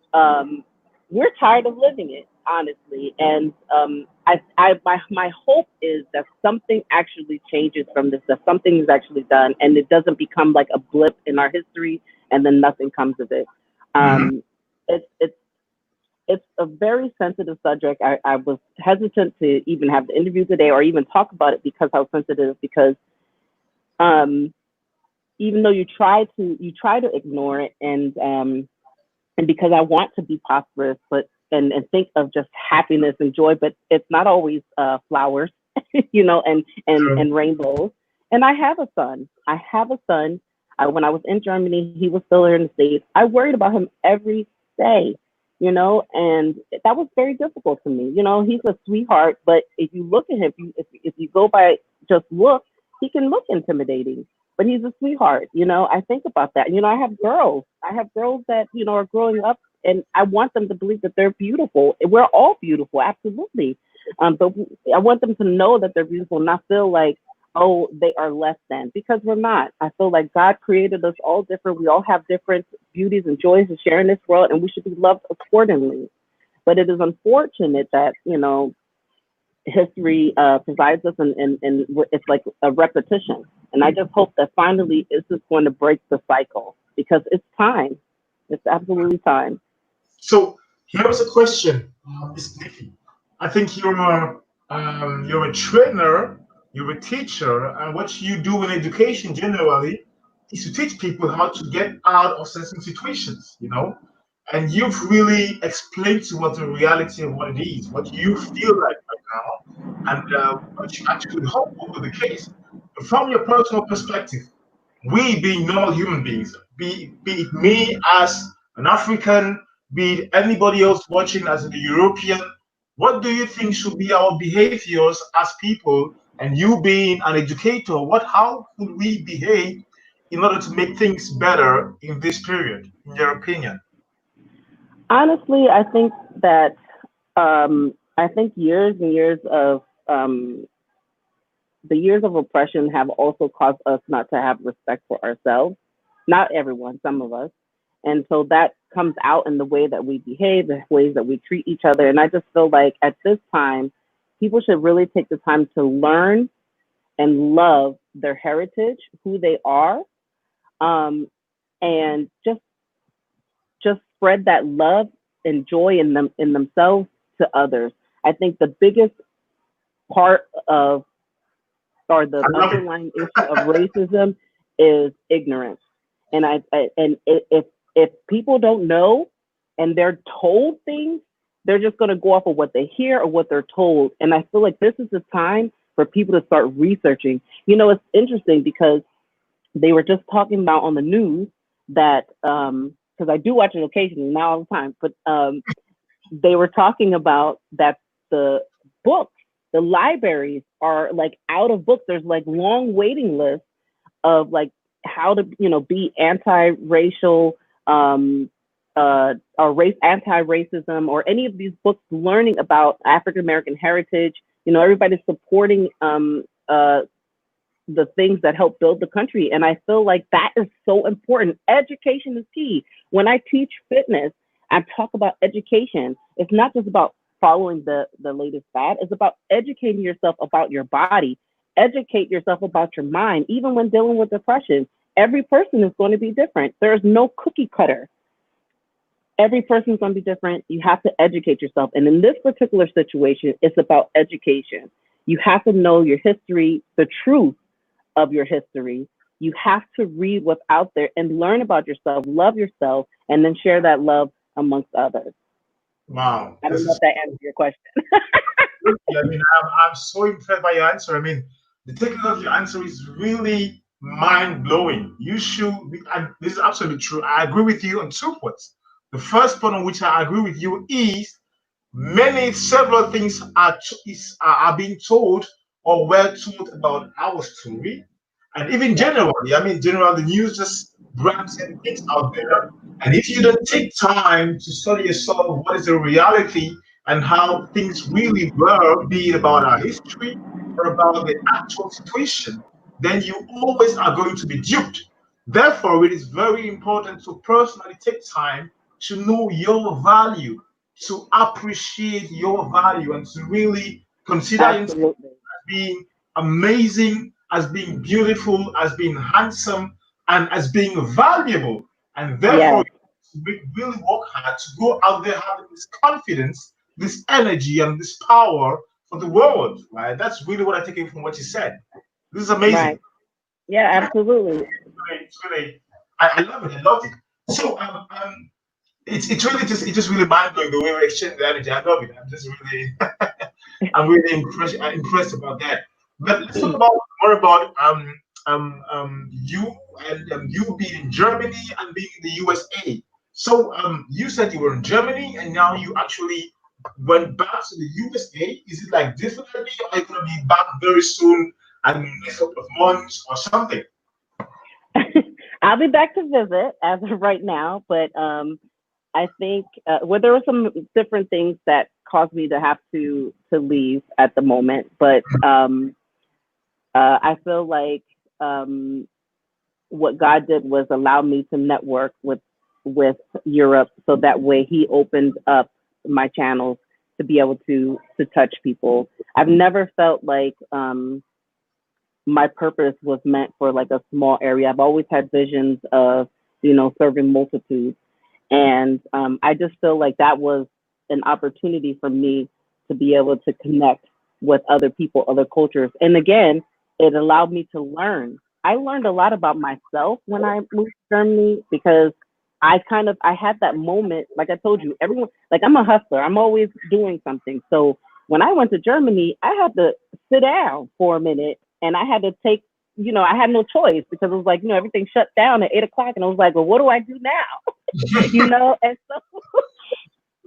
[SPEAKER 4] we're tired of living it, honestly. And my hope is that something actually changes from this, that something is actually done, and it doesn't become like a blip in our history, and then nothing comes of it. It's a very sensitive subject. I was hesitant to even have the interview today or even talk about it because how sensitive. Because even though you try to ignore it, and because I want to be prosperous, but and think of just happiness and joy, but it's not always flowers, you know, and rainbows. And I have a son. When I was in Germany, he was still here in the States. I worried about him every day, you know, and that was very difficult to me. You know, he's a sweetheart, but if you look at him, if you go by just look, he can look intimidating. But he's a sweetheart, you know. I think about that. You know, I have girls that, you know, are growing up, and I want them to believe that they're beautiful. We're all beautiful, absolutely. But I want them to know that they're beautiful, not feel like, oh, they are less than, because we're not. I feel like God created us all different. We all have different beauties and joys to share in this world, and we should be loved accordingly. But it is unfortunate that, you know, history provides us, and it's like a repetition. And I just hope that finally this is going to break the cycle, because it's time. It's absolutely time.
[SPEAKER 2] So here's a question, Miss Nicky. I think you're a trainer, you're a teacher, and what you do in education generally is to teach people how to get out of certain situations, you know. And you've really explained to us the reality of what it is, what you feel like right now, and what you actually hope will be the case. From your personal perspective, we being normal human beings, be it me as an African, be it anybody else watching as a European, what do you think should be our behaviors as people? And you being an educator, how could we behave in order to make things better in this period, in your opinion?
[SPEAKER 4] Honestly, I think that I think years and years of the years of oppression have also caused us not to have respect for ourselves. Not everyone, some of us. And so that comes out in the way that we behave, the ways that we treat each other. And I just feel like at this time, people should really take the time to learn and love their heritage, who they are, and just spread that love and joy in themselves to others. I think the biggest part of, or the underlying issue of racism is ignorance. And if if people don't know and they're told things, they're just going to go off of what they hear or what they're told. And I feel like this is the time for people to start researching. You know, it's interesting because they were just talking about on the news that, because I do watch it occasionally, not all the time, but they were talking about that the books, the libraries are like out of books. There's like long waiting lists of like how to, you know, be anti-racial, or anti-racism, or any of these books learning about African-American heritage. You know, everybody's supporting the things that help build the country. And I feel like that is so important. Education is key. When I teach fitness, I talk about education. It's not just about following the latest fad. It's about educating yourself about your body, educate yourself about your mind. Even when dealing with depression, every person is going to be different. There's no cookie cutter. Every person is going to be different. You have to educate yourself. And in this particular situation, it's about education. You have to know your history, the truth of your history. You have to read what's out there and learn about yourself, love yourself, and then share that love amongst others.
[SPEAKER 2] Wow.
[SPEAKER 4] I don't know if that answers your question.
[SPEAKER 2] I mean, I'm so impressed by your answer. I mean, the taking of your answer is really mind-blowing. You should, and this is absolutely true. I agree with you on 2 points. The first point on which I agree with you is several things are being told or were told about our story. And even generally, I mean, generally, the news just brings things out there. And if you don't take time to study yourself, what is the reality and how things really were, be it about our history or about the actual situation, then you always are going to be duped. Therefore, it is very important to personally take time to know your value, to appreciate your value, and to really consider yourself
[SPEAKER 4] Absolutely.
[SPEAKER 2] as being amazing, as being beautiful, as being handsome, and as being valuable. And therefore,
[SPEAKER 4] Yes.
[SPEAKER 2] we really work hard to go out there having this confidence, this energy, and this power for the world. Right? That's really what I take away from what you said. This is amazing.
[SPEAKER 4] Right. Yeah, absolutely.
[SPEAKER 2] It's really, I love it. I love it. So, it's really really mind blowing the way we exchange the energy. I love it. I'm just really I'm really impressed about that. But let's talk about more about you and you being in Germany and being in the USA. So you said you were in Germany and now you actually went back to the USA. Is it like definitely are you gonna be back very soon and next couple of months or something?
[SPEAKER 4] I'll be back to visit as of right now, but I think well, there were some different things that caused me to have to leave at the moment, but I feel like what God did was allow me to network with Europe, so that way He opened up my channels to be able to touch people. I've never felt like my purpose was meant for like a small area. I've always had visions of, you know, serving multitudes. And I just feel like that was an opportunity for me to be able to connect with other people, other cultures. And again, it allowed me to learn. I learned a lot about myself when I moved to Germany, because I had that moment, like I told you, everyone, like I'm a hustler. I'm always doing something. So when I went to Germany, I had to sit down for a minute and I had to take, you know, I had no choice, because it was like, you know, everything shut down at 8 o'clock and I was like, well, what do I do now? You know? And so,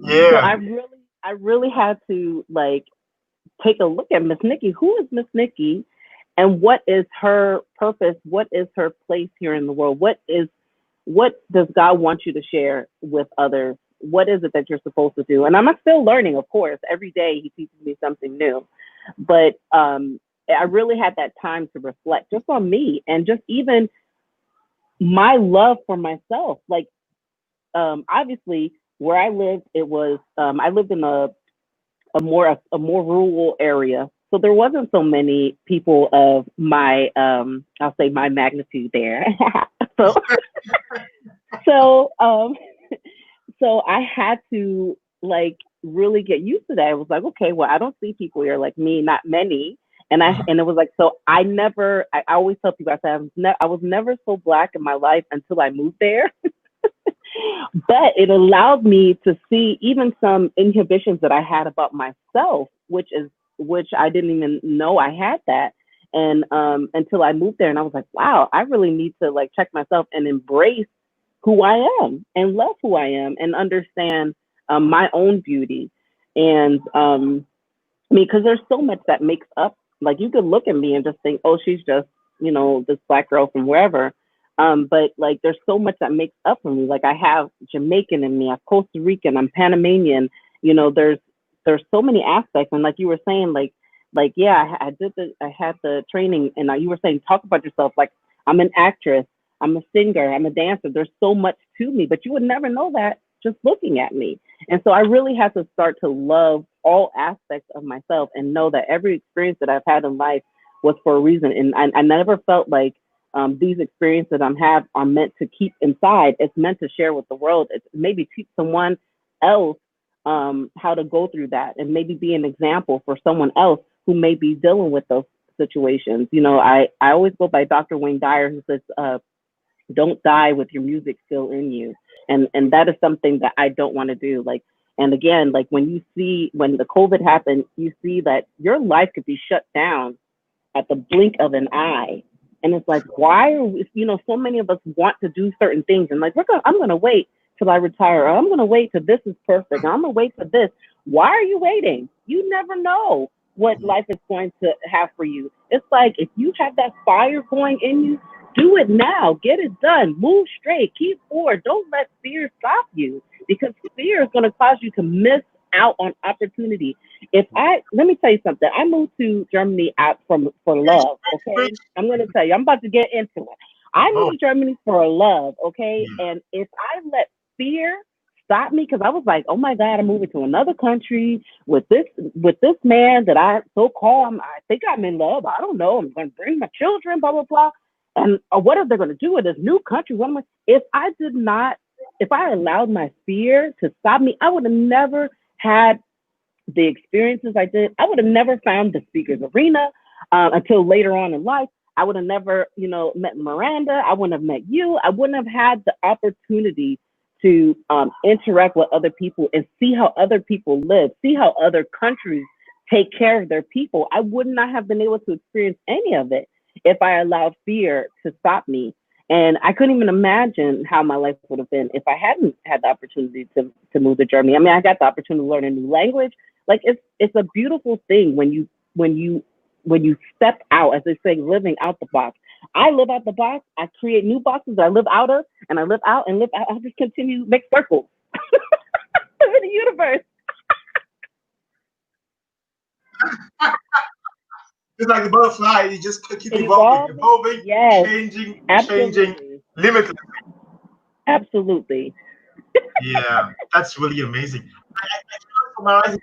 [SPEAKER 4] so
[SPEAKER 2] Yeah.
[SPEAKER 4] I really had to like take a look at Miss Nicky. Who is Miss Nicky? And what is her purpose? What is her place here in the world? What does God want you to share with others? What is it that you're supposed to do? And I'm still learning, of course. Every day He teaches me something new. But I really had that time to reflect just on me and just even my love for myself. Like, obviously, where I lived, it was I lived in a more rural area, so there wasn't so many people of my I'll say my magnitude there. so so so I had to like really get used to that. I was like, okay, well, I don't see people here like me, not many. And it was like, so I always tell people, I said, I was never so Black in my life until I moved there. But it allowed me to see even some inhibitions that I had about myself, which I didn't even know I had that. And until I moved there, and I was like, wow, I really need to like check myself and embrace who I am and love who I am and understand my own beauty. And I mean, because there's so much that makes up, like you could look at me and just think, oh, she's just, you know, this black girl from wherever. But like there's so much that makes up for me. Like I have Jamaican in me, I have Costa Rican, I'm Panamanian. You know, there's so many aspects. And like you were saying, like yeah, I had the training, and you were saying talk about yourself. Like I'm an actress, I'm a singer, I'm a dancer. There's so much to me, but you would never know that just looking at me. And so I really had to start to love all aspects of myself and know that every experience that I've had in life was for a reason. And I never felt like these experiences that I'm have are meant to keep inside. It's meant to share with the world. It's maybe teach someone else how to go through that, and maybe be an example for someone else who may be dealing with those situations. You know, I always go by Dr. Wayne Dyer, who says, don't die with your music still in you. And that is something that I don't want to do. Like, and again, like when the COVID happened, you see that your life could be shut down at the blink of an eye. And it's like, why are we, you know, so many of us want to do certain things, and like, I'm going to wait till I retire, or I'm going to wait till this is perfect, I'm going to wait for this. Why are you waiting? You never know what life is going to have for you. It's like, if you have that fire going in you, do it now. Get it done. Move straight. Keep forward. Don't let fear stop you, because fear is going to cause you to miss out on opportunity. Let me tell you something. I moved to Germany out for love. Okay, I'm going to tell you. I'm about to get into it. I moved to Germany for love. Okay, and if I let fear stop me, because I was like, oh my God, I'm moving to another country with this man that I so called. I think I'm in love. I don't know. I'm going to bring my children. Blah blah blah. And what are they going to do in this new country? If I allowed my fear to stop me, I would have never had the experiences I did. I would have never found the Speakers Arena until later on in life. I would have never, you know, met Miranda. I wouldn't have met you. I wouldn't have had the opportunity to interact with other people and see how other people live, see how other countries take care of their people. I would not have been able to experience any of it if I allowed fear to stop me. And I couldn't even imagine how my life would have been if I hadn't had the opportunity to move to Germany. I mean, I got the opportunity to learn a new language. Like it's a beautiful thing when you step out, as they say, living out the box. I live out the box. I create new boxes that I live out of, and I live out and live out. I just continue to make circles in the universe.
[SPEAKER 2] It's like the butterfly, you just keep evolving,
[SPEAKER 4] yes,
[SPEAKER 2] changing,
[SPEAKER 4] absolutely.
[SPEAKER 2] limitless.
[SPEAKER 4] Absolutely.
[SPEAKER 2] Yeah, that's really amazing. I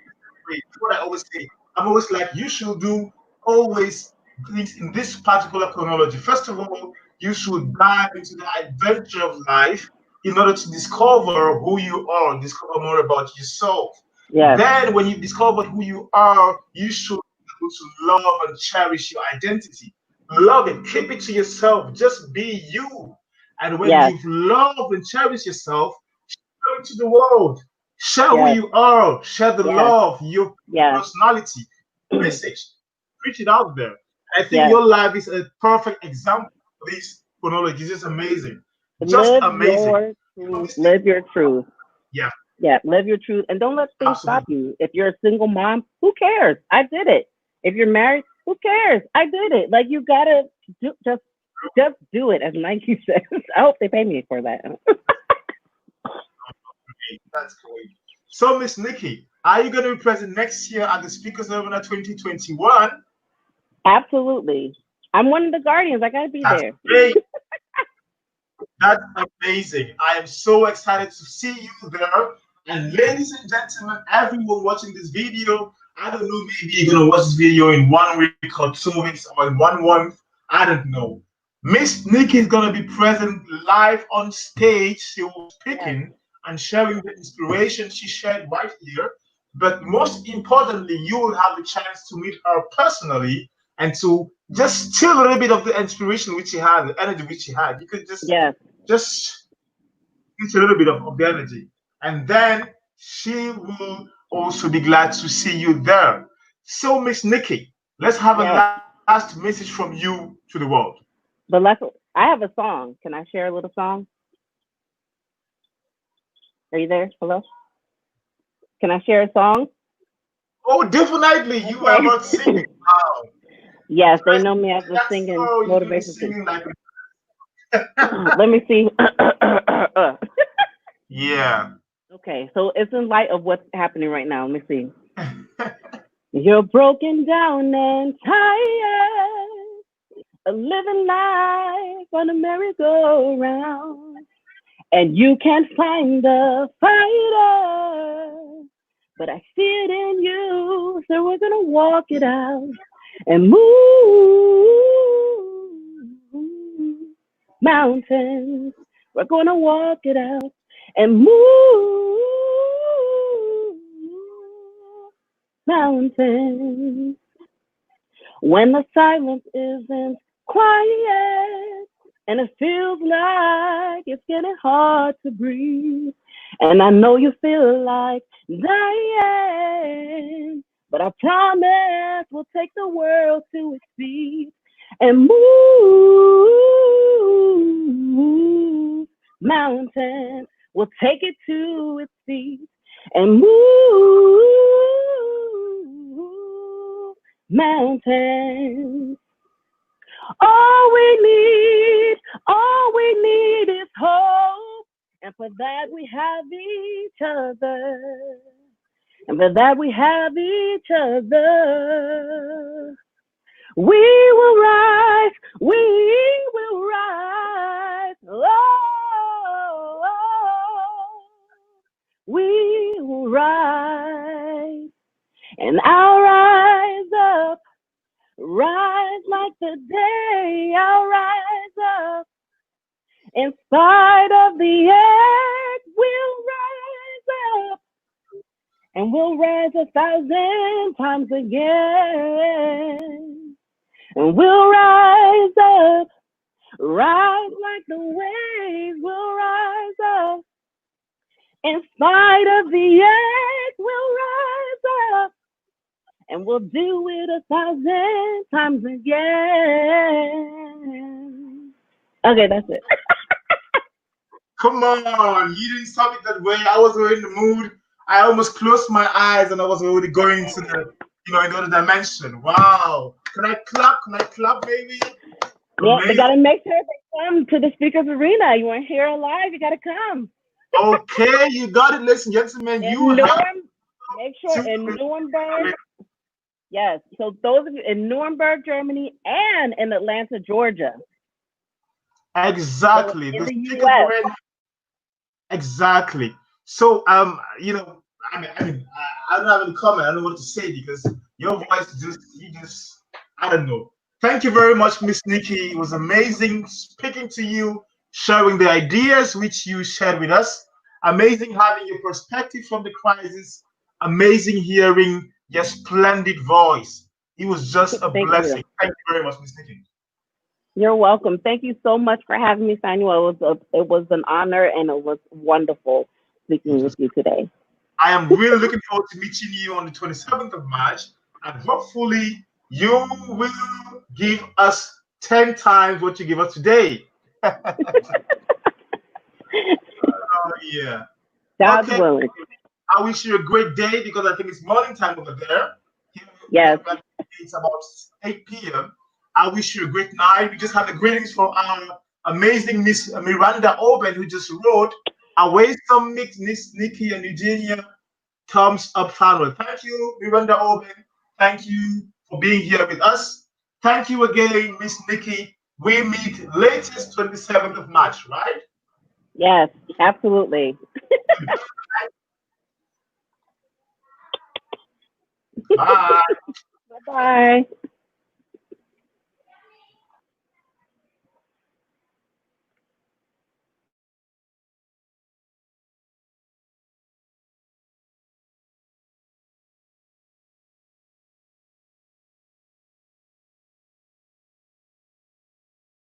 [SPEAKER 2] what I always say, I'm always like, you should do always things in this particular chronology. First of all, you should dive into the adventure of life in order to discover who you are, discover more about yourself.
[SPEAKER 4] Yes.
[SPEAKER 2] Then, when you discover who you are, you should be able to love and cherish your identity. Love it, keep it to yourself, just be you. And when you've loved and cherished yourself, share it to the world. Share who you are, share the love, your personality, message, preach it out there. I think your life is a perfect example of this chronology. It's just amazing. Just amazing.
[SPEAKER 4] Live your truth.
[SPEAKER 2] Yeah.
[SPEAKER 4] Yeah, live your truth, and don't let things stop you. If you're a single mom, who cares? I did it. If you're married, who cares? I did it. Like, you gotta just do it, as Nike says. I hope they pay me for that.
[SPEAKER 2] That's great. So, Miss Nikki, are you going to be present next year at the Speakers Arena 2021?
[SPEAKER 4] Absolutely. I'm one of the guardians. I gotta be there.
[SPEAKER 2] Great. That's amazing. I am so excited to see you there. And ladies and gentlemen, everyone watching this video, I don't know, maybe you're going to watch this video in 1 week or 2 weeks or in 1 month. I don't know. Miss Nikki is going to be present live on stage. She will be speaking and sharing the inspiration she shared right here. But most importantly, you will have the chance to meet her personally and to just steal a little bit of the inspiration which she had, the energy which she had. You could just it's a little bit of the energy. And then she will also be glad to see you there. So, Miss Nikki, let's have a
[SPEAKER 4] Yes.
[SPEAKER 2] last message from you to the world.
[SPEAKER 4] But I have a song. Can I share a little song? Are you there? Hello? Can I share a song?
[SPEAKER 2] Oh, definitely. You are about singing. Wow.
[SPEAKER 4] Yes, they know me as the
[SPEAKER 2] That's
[SPEAKER 4] singing
[SPEAKER 2] so you're gonna be
[SPEAKER 4] motivation.
[SPEAKER 2] singing like
[SPEAKER 4] Let me see.
[SPEAKER 2] yeah.
[SPEAKER 4] Okay, so it's in light of what's happening right now. Let me see. You're broken down and tired of living life on a merry-go-round, and you can't find the fighter, but I see it in you, so we're gonna walk it out and move mountains. We're gonna walk it out and move mountains. When the silence isn't quiet and it feels like it's getting hard to breathe, and I know you feel like dying, but I promise we'll take the world to its feet and move mountains. We'll take it to its feet and move mountains. All we need is hope. And for that we have each other. And for that we have each other. We will rise. Oh, we will rise. And I'll rise up. Rise like the day, I'll rise up. In spite of the earth, we'll rise up. And we'll rise 1,000 times again. And we'll rise up. Rise like the waves, we'll rise up. In spite of the earth, we'll rise up. And we'll do it 1,000 times again. Okay, that's it.
[SPEAKER 2] Come on, you didn't stop it that way. I was already in the mood. I almost closed my eyes and I was already going to the, in another dimension. Wow. Can I clap? Can I clap, baby?
[SPEAKER 4] Yeah, they gotta make sure they come to the Speakers Arena. You want to hear it live? You gotta come.
[SPEAKER 2] Okay, you got it, ladies and gentlemen.
[SPEAKER 4] Make sure in Nürnberg. Yes. So those of you in Nuremberg, Germany, and in Atlanta, Georgia.
[SPEAKER 2] Exactly.
[SPEAKER 4] So in the US.
[SPEAKER 2] Exactly. So I don't have any comment. I don't know what to say because your voice I don't know. Thank you very much, Miss Nikki. It was amazing speaking to you, sharing the ideas which you shared with us. Amazing having your perspective from the crisis. Amazing hearing your splendid voice. It was just a blessing. Thank you very much, Miss Nikki.
[SPEAKER 4] You're welcome. Thank you so much for having me, Samuel. It was an honor and it was wonderful speaking with you today.
[SPEAKER 2] I am really looking forward to meeting you on the 27th of March, and hopefully you will give us 10 times what you give us today. Oh, yeah.
[SPEAKER 4] God's willing.
[SPEAKER 2] I wish you a great day because I think it's morning time over there.
[SPEAKER 4] Yes.
[SPEAKER 2] It's about 8 p.m. I wish you a great night. We just had the greetings from our amazing Miss Miranda Oben, who just wrote, "Away some mix, Miss Nikki and Eugenia, thumbs up family." Thank you, Miranda Oben. Thank you for being here with us. Thank you again, Miss Nikki. We meet latest 27th of March, right?
[SPEAKER 4] Yes, absolutely.
[SPEAKER 2] Bye.
[SPEAKER 4] Bye-bye.